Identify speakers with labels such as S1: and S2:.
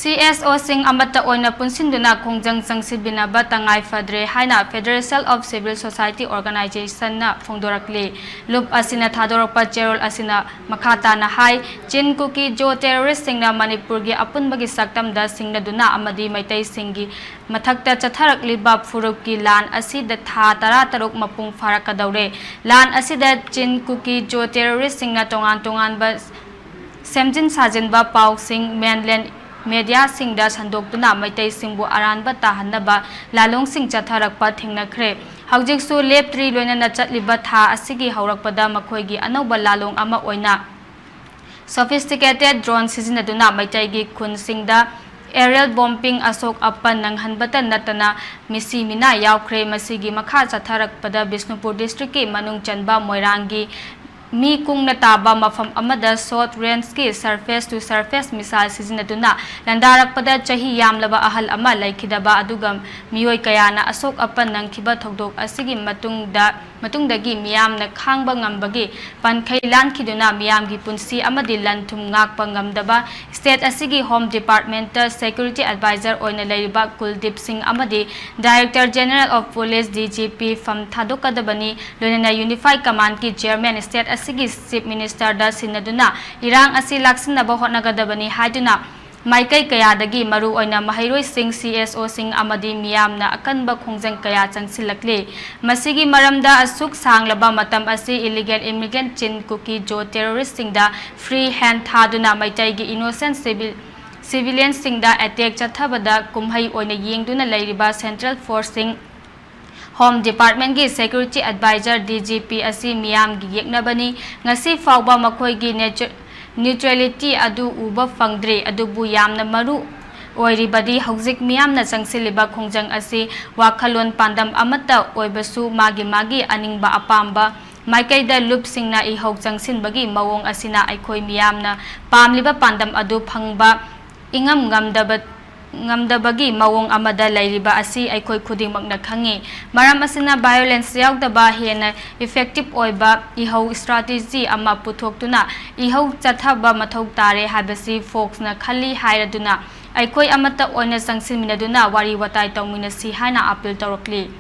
S1: CSO sing amata oina punsinduna khongjang changsinminaba tangai phadre haina Federation of Civil Society Organization na phongdorakli lup asina thadorokpa cherol asina makhata na hai chin kuki jo terrorist singna Manipur gi apunbagi saktamda singna duna amadi maitai singi mathakta chatharakliba furukki lan asida tha tara taruk mapung farakadaure lan asida chin kuki jo terrorist singna tongan ba semjin sajin ba pau sing mainland media singda sandokduna maitai singbu aranba tahanaba lalong sing chatharakpa thingnakhre haujiksu lep 3 loinana chatliba tha asigi haurakpada makhoigi anauba lalong ama oina sophisticated drone sizinaduna maitai gi khun singda aerial bombing asok apan nanghanbata natana misi mina yaukre masigi makha chatharakpada Bisnupur district ki manung chanba moirangi mi kung nataba mafam amada short range ki surface to surface missile sizinaduna landarakpada chahi yamlaba ahal ama laikhidaba aduga mioi kayana asok apan nangkhiba thodok asigi matungdagi miyamna khangba ngambagi pankhai lankhiduna miyamgi punsi amadi lanthum ngakpa ngamdaba state asigi home department security advisor oina leiba Kuldip Singh amadi director general of police DGP fam thadokadabani loinana unified command ki chairman state asigi chief minister da sinaduna irang asi laksinaba hotnagadabani haiduna maikai kayadagi maru oina mahairoi sing CSO sing amadi miyamna akanba khongjang kaya changsilakle masigi maramda asuk sanglaba matam asi illegal immigrant chin kuki jo terrorist singda free hand thaduna maitai gi innocent civilian singda attack chathabada kumhai oina yengduna leiriba central forcing Home Department gi Security Advisor DGP asi miyam gi yeknabani ngasi fawba makhoi gi neutrality adu uba phadre adubu yamna maru oiribadi haujik miyamna changsiliba khongjang asi wakhalon pandam amata oibasu magi aningba apamba maikaida lup singna I hok changsinbagi mawong asina aikhoi miyamna pamliba pandam adu phangba ingam ngamdabagi mawong amada lairiba asi aikhoi khudingmakna khangi maram asina violence yaudaba hena effective oiba ihau strategy ama puthoktuna ihau chathaba mathau tare habasi FOCS na khali hairaduna aikhoi amata oina changsinminaduna wari watai tawminasi haina appeal tawrakli